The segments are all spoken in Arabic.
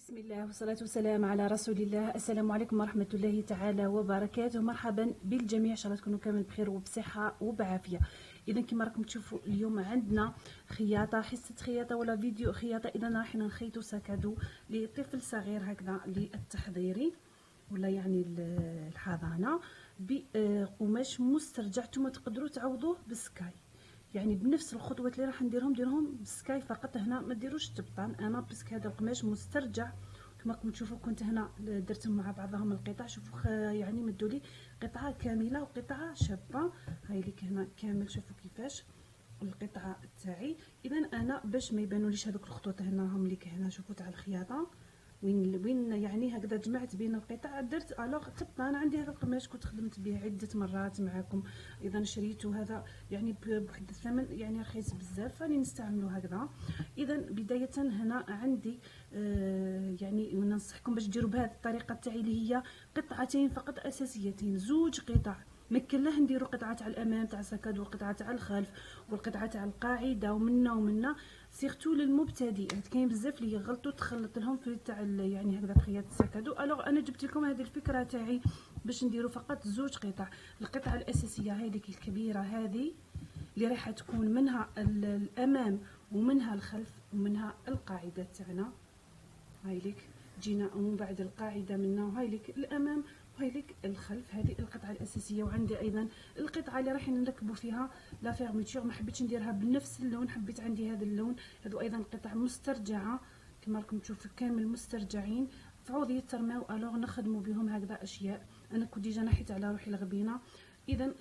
بسم الله والصلاة والسلام على رسول الله. السلام عليكم ورحمة الله تعالى وبركاته. مرحبا بالجميع، ان شاء الله تكونوا كامل بخير وبصحة وبعافية. اذا كما راكم تشوفوا اليوم عندنا خياطة، حصة خياطة ولا فيديو خياطة. اذا راح نخيطوا ساكادو لطفل صغير هكذا للتحضيري ولا يعني الحضانة بقماش مسترجع. نتوما تقدروا تعوضوه بالسكاي، يعني بنفس الخطوات اللي راح نديرهم بالسكاي فقط. هنا ما ديروش تبطان، انا بسك هذا القماش مسترجع كما راكم تشوفوا. كنت هنا درتهم مع بعضهم القطع، شوفوا يعني مدوا لي قطعه كامله وقطعه شابه. هاي ليك هنا كامل، شوفوا كيفاش القطعه تاعي. اذا انا باش ما يبانوليش هذوك الخطوط هنا هم ليك هنا، شوفوا تاع الخياطه وين يعني هكذا جمعت بين القطع درت الوغ تبطان. عندي هذا القماش كنت خدمت به عده مرات معكم، اذا شريته هذا يعني بواحد الثمن يعني رخيص بزاف، راني نستعملو هكذا. اذا بدايه هنا عندي يعني ننصحكم باش ديروا بهذه الطريقه تاعي اللي هي قطعتين فقط اساسيتين، زوج قطع. ما كلاه نديروا قطعه تاع الامام تاع السكاد وقطعه تاع الخلف والقطعه تاع القاعده ومنا سيرتو للمبتدئات. كاين بزاف اللي يغلطوا تخلط لهم في تاع يعني هكذا خياطه السكادو. الوغ انا جبت لكم هذه الفكره تاعي باش نديروا فقط زوج قطع. القطعه الاساسيه هذيك الكبيره هذه اللي راح تكون منها الامام ومنها الخلف ومنها القاعده تاعنا. هاي لك جينا ومن بعد القاعده منا، وهاي لك الامام وهاي لك الخلف. هذه القطعه الاساسيه. وعندي ايضا القطعه اللي راح نركبوا فيها لا فيرميتور، ما حبيتش نديرها بنفس اللون، حبيت عندي هذا اللون. هذو ايضا قطع مسترجعه كما راكم تشوفوا كامل مسترجعين، تعوض يترماو الوغ نخدموا بهم هكذا اشياء. انا كنت ديجا نحيت على روحي الغبينه. اذا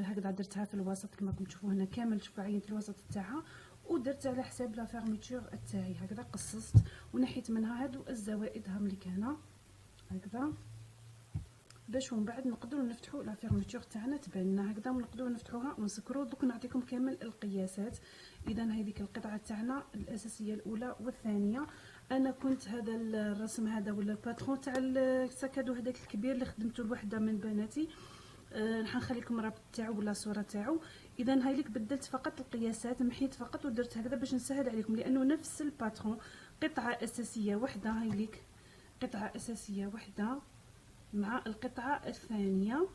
هكذا درتها في الوسط كما راكم تشوفوا هنا كامل، شوفوا عينت الوسط تاعها ودرت على حساب لا فيرميتور تاعي هكذا، قصصت ونحيت منها هادو الزوائد هم اللي هنا هكذا، باش ومن بعد نقدروا نفتحوا لا فيرميتور تاعنا تبان لنا هكذا ونقدروا نفتحوها ونسكروا. دوك نعطيكم كامل القياسات. اذا هذيك القطعه تاعنا الاساسيه الاولى والثانيه. انا كنت هذا الرسم هذا ولا الباترون تاع السكادو هذاك الكبير اللي خدمته لوحده من بناتي، راح نخلي لكم الرابط تاعو ولا صوره تاعو. اذا هاي لك بدلت فقط القياسات، محيت فقط ودرت هكذا باش نسهل عليكم، لانه نفس الباترون قطعه اساسيه وحده. هاي لك قطعه اساسيه وحده مع القطعه الثانيه.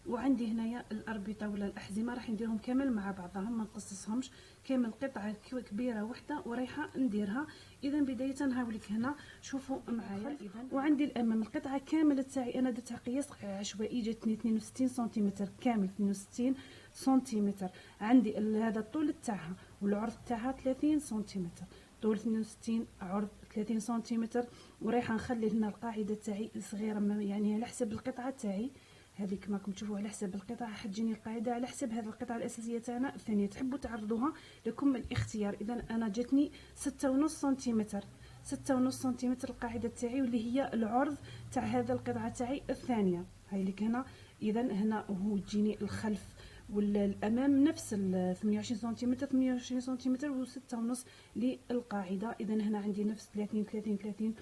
وعندي هنايا الاربطه ولا الاحزمه راح نديرهم كامل مع بعضهم، ما نقصصهمش كامل. قطعه كبيره وحده ورايحه نديرها. اذا بدايه هاوليك هنا شوفوا معايا. وعندي الامام القطعه كامله تاعي انا درتها قياس عشوائي، جاتني 62 سنتيمتر كامل، 62 سنتيمتر. عندي هذا الطول تاعها والعرض تاعها 30 سنتيمتر، طول 62 عرض 30 سنتيمتر. ورايحه نخلي هنا القاعده تاعي صغيره يعني على حسب القطعه تاعي هذيك كما راكم تشوفوا، على حسب القطعه حتجيني القاعده على حسب هذه القطعه الاساسيه تاعنا الثانيه. تحبوا تعرضوها لكم الاختيار. اذا انا جاتني 6.5 سنتيمتر، 6.5 سنتيمتر القاعده تاعي واللي هي العرض تاع هذا القطعه تاعي الثانيه. هاي لك هنا. اذا هنا هو تجيني الخلف والامام نفس 28 سنتيمتر، 28 سنتيمتر و6.5 للقاعده. اذا هنا عندي نفس 30 30 30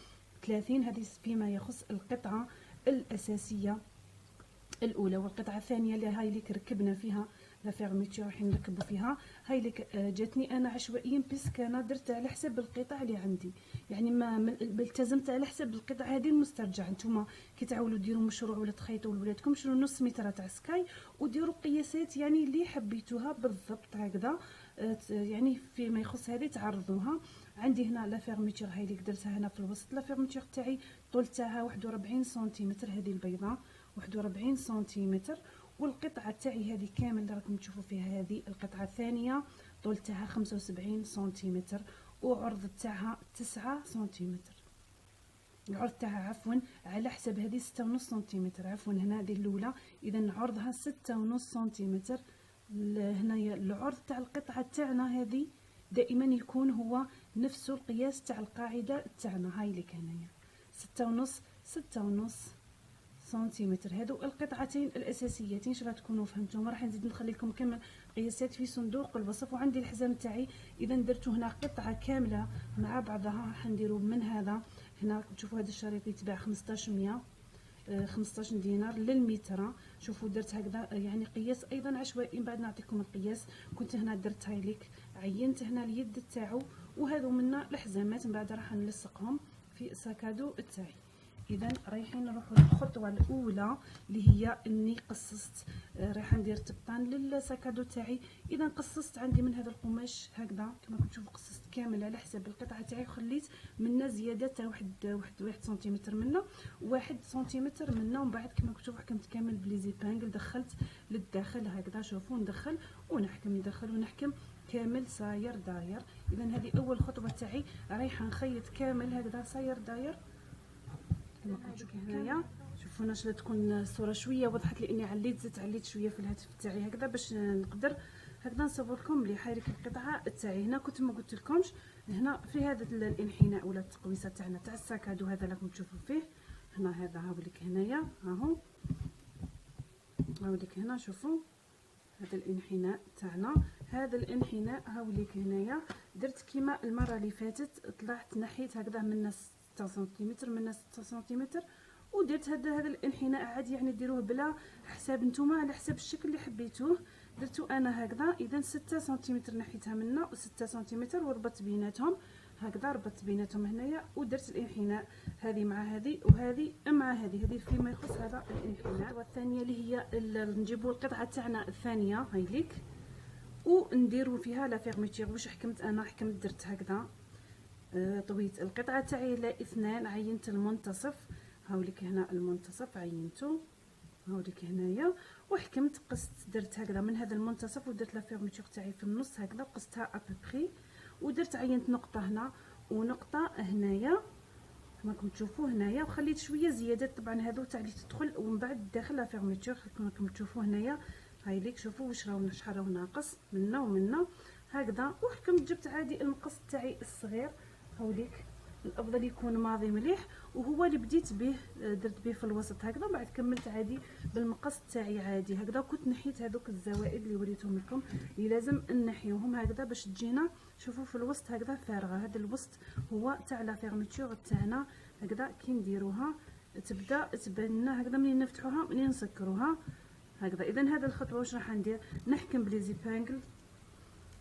30. هذه فيما يخص القطعه الاساسيه الاولى. والقطعه الثانيه اللي هاي ليك ركبنا فيها لا فيرميتور راح نركبوا فيها. هاي ليك جاتني انا عشوائيا بيسك انا درت على حسب القطع اللي عندي، يعني ما التزمت على حسب القطع هذه المسترجعه. نتوما كي تعاولوا ديروا مشروع ولا تخيطوا لولادكم شنو نص متر تاع سكاي وديروا قياسات يعني اللي حبيتوها بالضبط هكذا، يعني فيما يخص هذه تعرضوها. عندي هنا لا فيرميتور هاي ليك درتها هنا في الوسط. لا فيرميتور تاعي طول تاعها 41 سنتيمتر، هذه البيضاء 41 سنتيمتر. والقطعه تاعي هذه كامل اللي راكم تشوفوا فيها هذه القطعه الثانيه طول تاعها 75 سنتيمتر وعرض تاعها 9 سنتيمتر. العرض تاعها عفوا على حسب هذه 6.5 سنتيمتر، عفوا هنا هذه الاولى. اذا عرضها 6.5 سنتيمتر. هنايا العرض تاع القطعه تاعنا هذه دائما يكون هو نفس القياس تاع القاعده تاعنا. هاي لك هنايا 6.5 6.5 سنتيمتر. هادو القطعتين الاساسيتين. ان شاء الله تكونوا فهمتوهم. راح نزيد نخلي لكم كامل قياسات في صندوق الوصف. وعندي الحزام تاعي اذا درتو هنا قطعه كامله مع بعضها. راح نديرو من هذا هنا راكم تشوفوا هذا الشريط يتباع 1500 15 دينار للمتر. شوفوا درت هكذا يعني قياس ايضا عشوائي، من بعد نعطيكم القياس. كنت هنا درت هاي ليك عينت هنا اليد تاعو. وهذو منا الحزامات من بعد راح نلصقهم في الساكادو تاعي. اذا رايحين نروحوا للخطوه الاولى اللي هي اني قصصت، رايحه ندير تبطان للساكادو تاعي. اذا قصصت عندي من هذا القماش هكذا كما كتشوفوا، قصصت كامل على حساب القطعه تاعي، وخليت منا زياده تاع واحد سنتيمتر منا، 1 سنتيمتر منا، ومن بعد كما كتشوفوا حكمت كامل بلي زيبانغل، دخلت للداخل هكذا. شوفوا ندخل ونحكم، ندخل ونحكم كامل ساير داير. اذا هذه اول خطوه تاعي، رايحه نخيط كامل هكذا ساير داير كما كتشوفوا هنايا. شوفوا باش تكون الصوره شويه وضحت، لاني عليت شويه في الهاتف تاعي هكذا باش نقدر هكذا نصور لكم بلي حركه القطعه تاعي. هنا كنت ما قلت لكمش، هنا في هذا الانحناء ولا التقويسه تاعنا تاع الساكادو هذا راكم تشوفوا فيه هنا، هذا هاوليك هنايا، هاهو هاوليك هنا. شوفوا هذا الانحناء تاعنا، هذا الانحناء هاوليك هنايا. درت كيما المره اللي فاتت، طلعت نحيت هكذا من 6 سنتيمتر من 6 سنتيمتر، ودرت هذا الانحناء عادي، يعني ديروه بلا حساب نتوما على حساب الشكل اللي حبيتوه. درتو انا هكذا. اذا 6 سنتيمتر نحيتها منا و6 سنتيمتر وربطت بيناتهم هكذا، ربطت بيناتهم هنايا، ودرت الانحناء هذه مع هذه وهذه مع هذه فيما يخص هذا الانحناء. والثانيه اللي هي نجيبوا القطعه تاعنا الثانيه هايليك، ونديروا فيها لا فيرميتير. واش حكمت انا؟ حكمت درت هكذا، طويت القطعه تاعي الى 2، عينت المنتصف هاوليك هنا، المنتصف عينته هاوليك هنايا، وحكمت قصت، درت هكذا من هذا المنتصف، ودرت لا فيرميتير تاعي في النص هكذا، قصتها ابوبري، ودرت عينت نقطه هنا ونقطه هنايا كما راكم تشوفوا هنايا، وخليت شويه زيادات طبعا هذو تاع اللي تدخل، ومن بعد داخل لا فيرميتير كما راكم تشوفوا هنايا. هايليك شوفوا واش راهو شحال راهو ناقص منا ومنا هكذا. وحكمت جبت عادي المقص تاعي الصغير هاوليك، الافضل يكون ماضي مليح، وهو اللي بديت به، درت به في الوسط هكذا، وبعد كملت عادي بالمقص تاعي عادي هكذا. كنت نحيت هذوك الزوائد اللي وريتهم لكم اللي لازم نحيوهم هكذا باش تجينا. شوفوا في الوسط هكذا فارغه، هذا الوسط هو تاع لا فيرميتور تاعنا هكذا. كي نديروها تبدا تبان لنا هكذا، منين نفتحوها منين نسكروها هكذا. اذا هذه الخطوه واش راح ندير؟ نحكم بلي زيبانغل،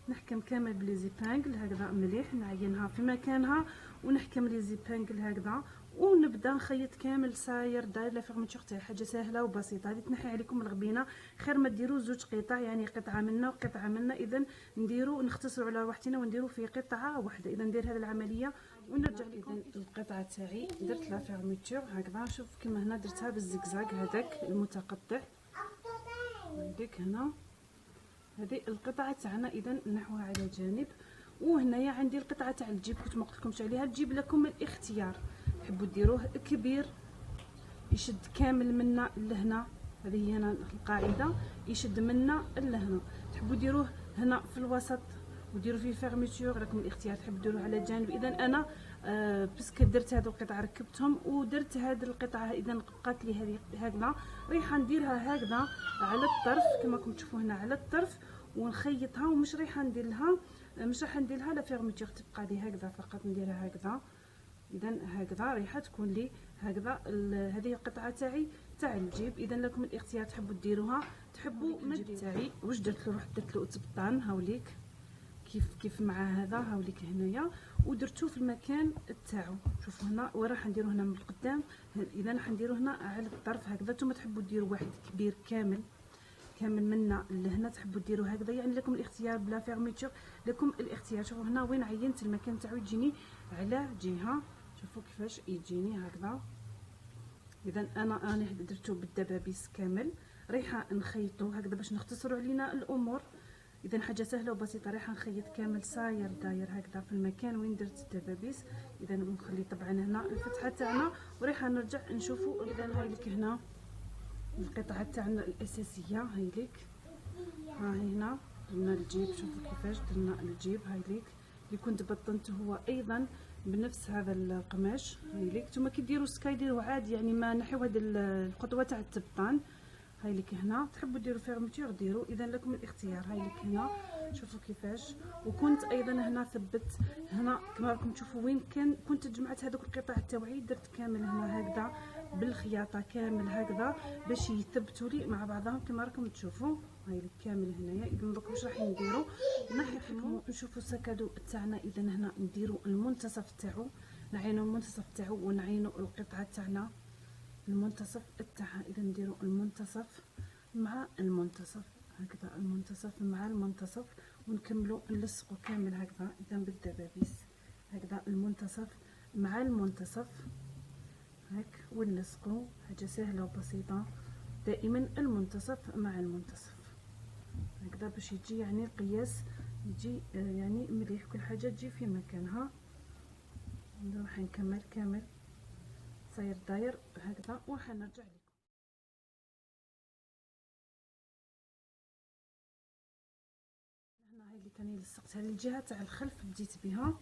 نحكم كامل بلي زيبانغل هكذا مليح، نعينها في مكانها، ونحكم لي زيبانغل هكذا، ونبدا نخيط كامل ساير داير لا فيرميتور تاعي. حاجه سهله وبسيطه، هذه تنحي عليكم الغبينه، خير ما ديروا زوج قطع، يعني قطعه منا وقطعه منا. اذا نديروا نختصروا على وحدنا ونديروا في قطعه واحده. اذا ندير هذه العمليه ونرجع لكم. القطعه تاعي درت لا فيرميتور هكذا، شوف كما هنا درتها بالزقزاق هذاك المتقطع عندك هنا. هذه القطعه تاعنا اذا نحوها على جانب. وهنايا عندي القطعه تاع الجيب، كنت ما قلتلكمش عليها، تجيب لكم الاختيار، تحبوا ديروه كبير يشد كامل منا لهنا، هذه هي هنا القاعده، يشد منا لهنا. تحبوا ديروه هنا في الوسط وديروا فيه فيرميتور، راكم الاختيار، تحبوا ديروه على جانب. اذا انا باسكو درت هذو القطع ركبتهم ودرت هذه القطعه، اذا بقات لي هذه هكذا، رايحه نديرها هكذا على الطرف كما راكم تشوفوا هنا على الطرف، ونخيطها. ومش رايحه ندير لها، مش راح ندير لها لا فيرميتور، تبقى لي هكذا فقط، نديرها هكذا. اذا هكذا رايحه تكون لي هكذا. هذه القطعه تاعي تاع الجيب. اذا لكم الاختيار، تحبوا ديروها تحبوا ما تاعي. واش درت له؟ رحت درت له تبطان هاوليك كيف مع هذا هاوليك هنايا، ودرتو في المكان تاعو. شوفوا هنا وراح نديرو هنا من القدام. اذا راح نديرو هنا على الطرف هكذا. نتوما تحبوا ديروا واحد كبير كامل منا لهنا، تحبوا ديروا هكذا، يعني لكم الاختيار بلا فيرميتور، لكم الاختيار. شوفوا هنا وين عينت المكان تاعو يجيني على جهه، شوفوا كيفاش يجيني هكذا. اذا انا درتو بالدبابيس كامل، رايحه نخيطو هكذا باش نختصروا علينا الامور. اذا حاجه سهله وبسيطه، رايحه نخيط كامل ساير داير هكذا في المكان وين درت الدبابيس. اذا نخلي طبعا هنا الفتحه تاعنا، ورايحه نرجع نشوفوا. اذا هايليك هنا القطعه تاعنا الاساسيه هايليك، ها هنا درنا الجيب، شوفوا كيفاش درنا الجيب هايليك اللي كنت بطنته هو ايضا بنفس هذا القماش هايليك. نتوما كي ديروا سكاي ديروا عادي، يعني ما نحيو هذه الخطوه تاع التبطان هايليك هنا. تحبوا ديروا فيرميتور ديروا، اذا لكم الاختيار. هايليك هنا شوفوا كيفاش. وكنت ايضا هنا ثبت هنا كما راكم تشوفوا وين كنت جمعت هذوك القطع تاوعي، درت كامل هنا هكذا بالخياطه كامل هكذا باش يثبتوا لي مع بعضهم كما راكم تشوفوا. هايليك كامل هنايا. اذا دوك واش راح نديروا؟ نحكموا نشوفوا السكادو تاعنا. اذا هنا نديروا المنتصف تاعو نعينو المنتصف تاعو ونعينو القطعه تاعنا المنتصف تاعها. اذا نديرو المنتصف مع المنتصف هكذا، المنتصف مع المنتصف، ونكملو نلصقو كامل هكذا. اذا بالدبابيس هكذا المنتصف مع المنتصف هاك، ونلصقو. حاجه سهله وبسيطه، دائما المنتصف مع المنتصف هكذا باش يجي يعني القياس يجي يعني مليح، كل حاجه تجي في مكانها. راح نكمل كامل صاير داير هكذا وحنرجع لكم. هنا هاي اللي كاني لصقتها للجهه تاع الخلف، بديت بها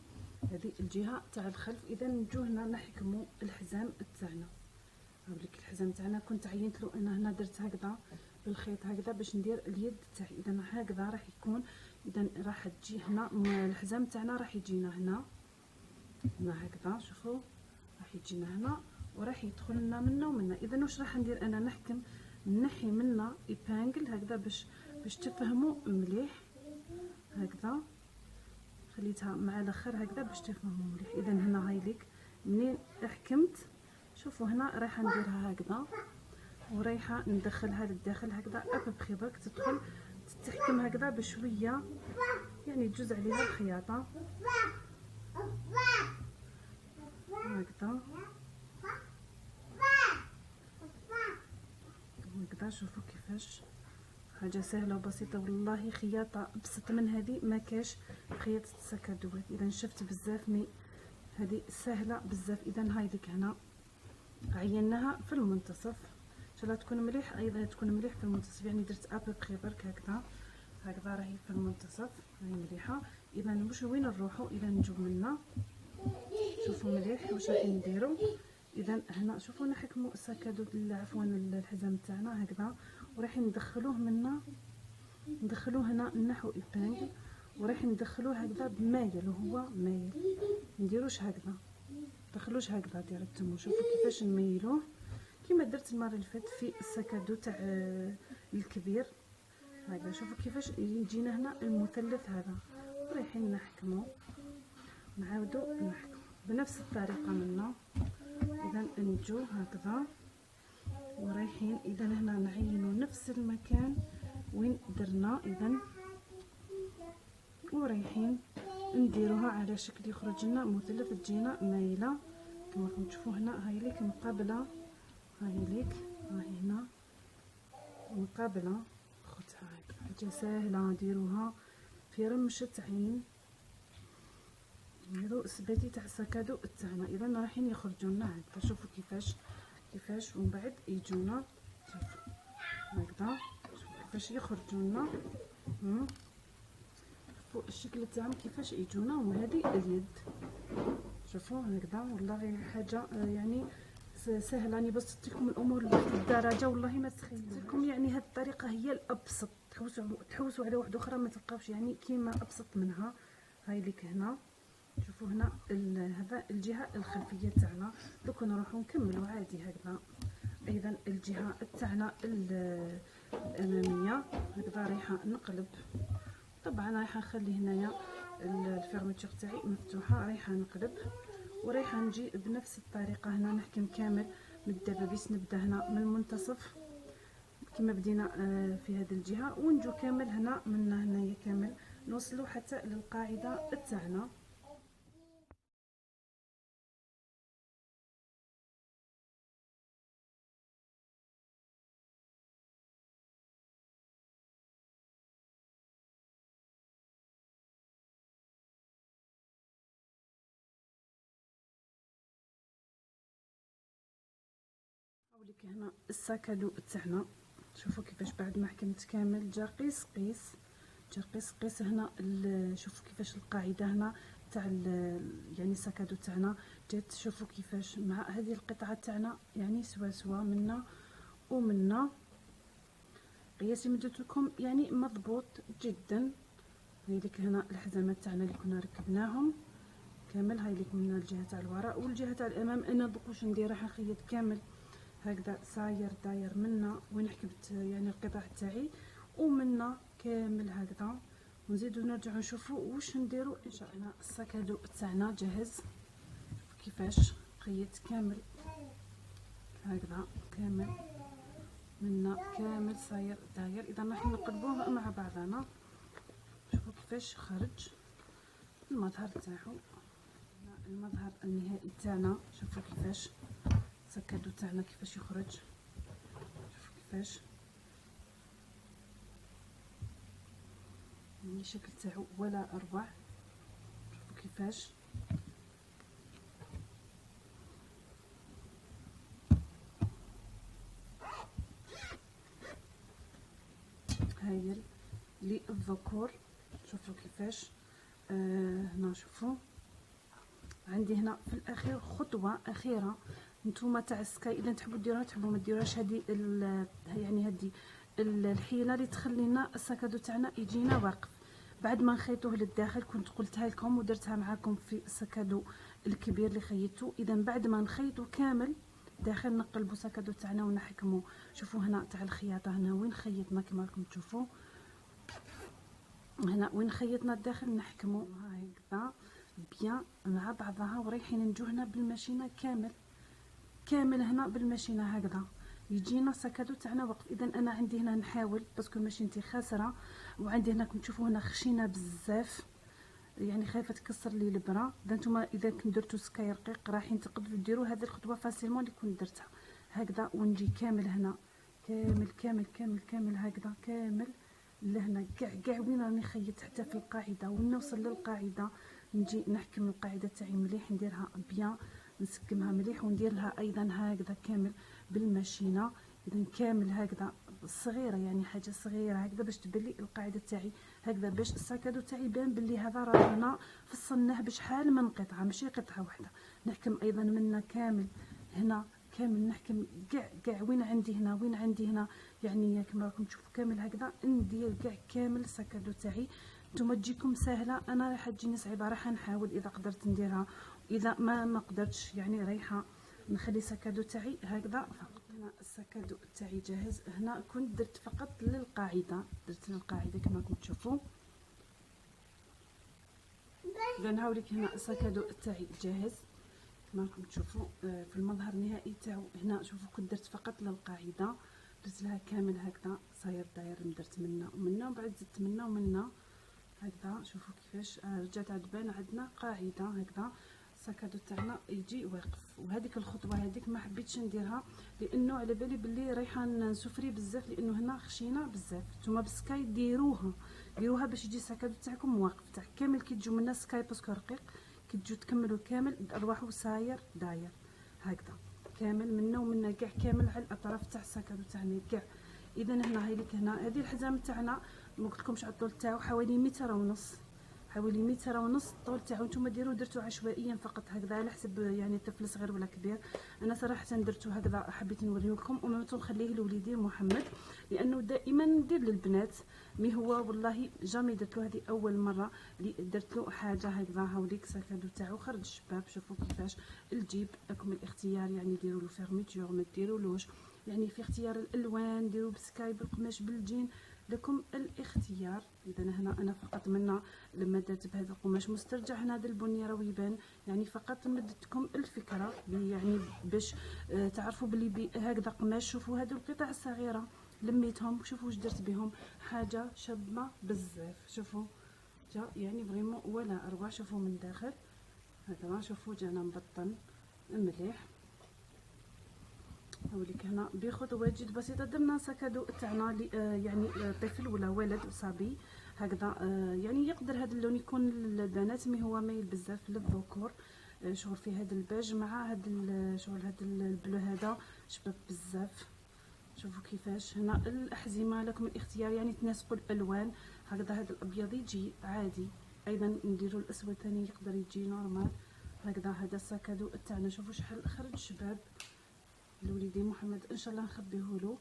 هذه الجهه تاع الخلف. اذا نجو هنا نحكموا الحزام تاعنا. هاوليك الحزام تاعنا كنت عينت له انا هنا درت هكذا بالخيط هكذا باش ندير اليد تاعي. اذا هكذا راح يكون. اذا راح تجي هنا الحزام تاعنا راح يجينا هنا هكذا، شوفوا راح يجينا هنا وراح يدخل لنا منا ومنا. اذا واش راح ندير انا؟ نحكم نحي منا ايبانجل هكذا باش تفهموا مليح هكذا. خليتها مع الاخر هكذا باش تفهموا مليح. اذا هنا هاي ليك منين حكمت، شوفوا هنا رايحه نديرها هكذا ورايحه ندخلها للداخل هكذا ابخي برك تدخل تتحكم هكذا بشويه، يعني تجوز عليها الخياطه هكذا هكذا. شوفوا كيفاش حاجه سهله وبسيطه والله، خياطه ابسط من هذه ما كاش خياطه السكادوات. اذا شفت بزاف مي هذه سهله بزاف. اذا هاي ديك هنا عيناها في المنتصف ان شاء الله تكون مليح، ايضا تكون مليح في المنتصف، يعني درت ابخي برك هكذا راهي في المنتصف هاي مليحه. اذا واش وين نروحوا؟ اذا نجيو منا شوفوا مليح واش راح نديروا. اذا هنا شوفوا نحكموا السكادو عفوا الحزام تاعنا هكذا وراح ندخلوه منا، ندخلوه هنا نحو ايبانجل وراح ندخلوه هكذا بمايل وهو مايل، نديروش هكذا ندخلوش هكذا ديريكتومون. شوفوا كيفاش نميلوه كيما درت المره اللي فاتت في السكادو تاع الكبير هكذا. شوفوا كيفاش يجينا هنا المثلث هذا ورايحين نحكمو نعاودو نحكم بنفس الطريقه منا. اذا نجو هكذا ورايحين. اذا هنا نعينو نفس المكان وين درنا، اذا ورايحين نديروها على شكل يخرج لنا مثلث تجينا مايله كما راكم تشوفوا هنا. هاي ليك مقابله، هاي ليك هاي هنا مقابله اختها. حاجه سهله ديروها في رمشه عين. هذو السباتي تاع السكادو تاعنا اذا رايحين يخرجوا لنا هكذا. شوفوا كيفاش ومن بعد يجونا شوفوا هكذا، شوفوا كيفاش يخرجوا لنا. شوفوا الشكل تاعهم كيفاش يجونا. وهذه اليد شوفوا هكذا والله حاجه يعني سهله. راني بسطت لكم الامور لواحد الدرجه والله ما تخيلوا لكم. يعني هذه الطريقه هي الابسط، تحوسوا على واحده اخرى ما تلقاوش يعني كيما ابسط منها. هاي ليك هنا شوفوا هنا هذا الجهه الخلفيه تاعنا. دوك نروحوا نكملوا عادي هكذا. ايضا الجهه تاعنا الاماميه هكذا رايحه نقلب. طبعا رايحه نخلي هنايا الفيرميتور تاعي مفتوحه، رايحه نقلب ورايحه نجي بنفس الطريقه هنا نحكم كامل من الدبابيس. نبدا هنا من المنتصف كما بدينا في هذه الجهه ونجو كامل هنا من هنايا كامل نوصلوا حتى للقاعده تاعنا. هاوليك هنا الساكادو تاعنا. شوفوا كيفاش بعد ما حكمت كامل جا قيس قيس هنا. شوفوا كيفاش القاعده هنا تاع يعني الساكادو تاعنا جات. شوفوا كيفاش مع هذه القطعه تاعنا يعني سوا منا ومنا. قياسي مديت لكم يعني مضبوط جدا. هاي لك هنا الحزامات تاعنا اللي كنا ركبناهم كامل. هاي لك من الجهه تاع الوراء والجهه تاع الامام. انا دوك واش ندير راح نخيط كامل هكذا صاير داير منا وين حكمت يعني القطع تاعي ومنا كامل هكذا. ونزيدو نرجعو نشوفو واش نديرو ان شاء الله. الساكادو تاعنا جاهز كيفاش خيطت كامل هكذا، كامل منا كامل صاير داير. اذا راح نقلبوه مع بعضنا. شوفوا كيفاش خرج المظهر تاعو، المظهر النهائي تاعنا. شوفوا كيفاش السكادو تاعنا كيفاش يخرج، شوفوا كيفاش يعني الشكل تاعو ولا اروع. شوفوا كيفاش هايل للذكور. شوفوا كيفاش هنا. شوفوا عندي هنا في الاخير خطوه اخيره نتوما تاع السكاي، اذا تحبوا ديروها تحبوا ما ديروهاش. هذه يعني هذه الحيله اللي تخلي لنا السكادو تاعنا يجينا واقف بعد ما نخيطوه للداخل. كنت قلتها لكم ودرتها معكم في السكادو الكبير اللي خيطته. اذا بعد ما نخيطو كامل داخل نقلبوا السكادو تاعنا ونحكموا. شوفوا هنا تاع الخياطه، هنا وين خيطنا كما راكم تشوفوا، هنا وين خيطنا الداخل نحكموا هكذا بيان مع بعضها ورايحين نجو هنا بالماشينه كامل هنا بالماشينه هكذا يجينا السكادو تاعنا وقف. اذا انا عندي هنا نحاول باسكو ماشينتي خاسره، وعندي هنا كنت تشوفوا هنا خشينه بزاف يعني خايفه تكسر لي البرا. اذا نتوما اذا كنتو درتو سكاي رقيق رايحين تقدروا ديروا هذه الخطوه فاسيلمون اللي كنت درتها هكذا. ونجي كامل هنا كامل كامل كامل كامل هكذا كامل لهنا كاع وين راني خيط حتى في القاعده. وين نوصل للقاعده نجي نحكم القاعده تاعي مليح، نديرها بيان نسكمها مليح، وندير لها ايضا هكذا كامل بالماشينه. اذا كامل هكذا صغيره يعني حاجه صغيره هكذا باش تبان لي القاعده تاعي هكذا، باش السكادو تاعي يبان بلي هذا رانا فصلناه بشحال من قطعه ماشي قطعه واحده. نحكم ايضا منا كامل هنا كامل، نحكم كاع وين عندي هنا وين عندي هنا يعني كما راكم تشوفوا كامل هكذا ندير كاع كامل السكادو تاعي. نتوما تجيكم سهله، انا راح تجيني صعيبه، راح نحاول اذا قدرت نديرها، واذا ما قدرتش يعني رايحه نخلي السكادو تاعي هكذا فقط. هنا السكادو تاعي جاهز. هنا كنت درت فقط للقاعده، درت للقاعده كما راكم تشوفوا. اذا نهاولك هنا السكادو تاعي جاهز كما راكم تشوفوا في المظهر النهائي تاعو. هنا شوفوا كنت درت فقط للقاعده، درت لها كامل هكذا صاير داير، درت منا ومنا وبعد زدت منا ومنا هكذا. شوفوا كيفاش رجعت عاد بان عندنا قاعده هكذا السكادو تاعنا يجي واقف. وهذيك الخطوه هذيك ما حبيتش نديرها لانه على بالي بلي رايحه نسفري بزاف، لانه هنا خشينه بزاف. نتوما بسكاي ديروها باش يجي السكادو تاعكم واقف تاع كامل. كي تجو منا سكاي باسكو رقيق كي تجو تكملوا كامل ارواحو ساير داير هكذا كامل منا ومنا كاع كامل على الاطراف تاع السكادو تاعنا كاع. اذا هنا هايليك هنا هذه الحزام تاعنا ما قلتلكمش على الطول تاعو حوالي متر ونص، حوالي متر ونص الطول تاعو. نتوما درتو عشوائيا فقط هكذا على حسب يعني طفل صغير ولا كبير. انا صراحه درتو هكذا حبيت نوريه لكم وما نخليه لوليدي محمد لانه دائما ندير للبنات. مي هو والله جامي درت له، هذه اول مره اللي درت له حاجه هكذا. هاوليك ساكادو تاعو خرج الشباب. شوفوا كيفاش الجيب لكم الاختيار، يعني ديروا له فيرميتور ما ديرولوش، يعني في اختيار الالوان ديروا بسكاي بالقماش بالجين لكم الاختيار. اذا هنا انا فقط منا لما درت بهذا القماش مسترجع هنا هذا البني راه يبان، يعني فقط مدتكم الفكره يعني باش تعرفوا بلي هكذا قماش. شوفوا هذو القطع الصغيره لميتهم، شوفوا واش درت بهم حاجه شابه بزاف. شوفوا جا يعني فريمون ولا اروع. شوفوا من داخل هكذا، شوفوا جانا مبطن مليح. نوريك هنا بخطوات جد بسيطه درنا سكادو تاعنا يعني طفل ولا ولد صبي هكذا يعني يقدر هذا اللون يكون للبنات مي هو مايل بزاف للذكور. شغل في هذا الباج مع هذا شغل هذا البلو هذا شباب بزاف. شوفوا كيفاش هنا الاحزمه لكم الاختيار، يعني تناسقوا الالوان هكذا. هذا الابيض يجي عادي، ايضا نديروا الاسود ثاني يقدر يجي نورمال هكذا. هذا السكادو تاعنا شوفوا شحال خرج شباب لوليدي محمد، ان شاء الله نخبيه له.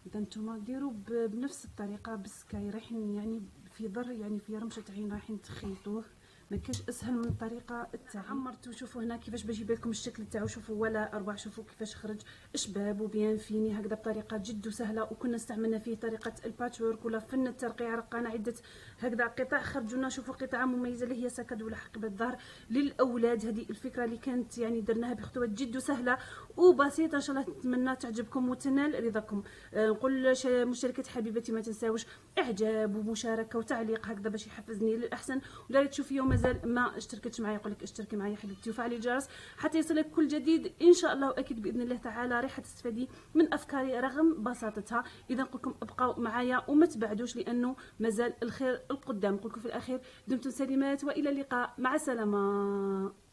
اذا نتوما ديروا بنفس الطريقه بالسكاي رايحين يعني في ضر يعني في رمشه عين رايحين تخيطوه ما كاش اسهل من الطريقه تاعي. عمرت وشوفوا هنا كيفاش بجيب لكم الشكل تاعو. شوفوا ولا اروع، شوفوا كيفاش خرج شباب وبيان فيني هكذا بطريقه جد سهله. وكنا استعملنا فيه طريقه الباتشورك ولا فن الترقيع. رقانا عده هكذا قطع خرجوا لنا. شوفوا قطعه مميزه اللي هي سكد ولا حقيبه الظهر للاولاد. هذه الفكره اللي كانت يعني درناها بخطوات جد سهله وبسيطه. ان شاء الله نتمنى تعجبكم وتنال رضاكم. نقول مشتركات حبيبتي ما تنساوش اعجاب ومشاركه وتعليق هكذا باش يحفزني للاحسن. ولا تشوفي ومازال ما اشتركتش معايا يقول لك اشتركي معايا حبيبتي وفعلي الجرس حتى يصلك كل جديد ان شاء الله. واكيد باذن الله تعالى راح تستفادي من افكاري رغم بساطتها. اذا نقول لكم ابقوا معايا وما تبعدوش لانه مازال الخير القدام. نقول لكم في الاخير دمتم سليمات والى اللقاء، مع السلامه.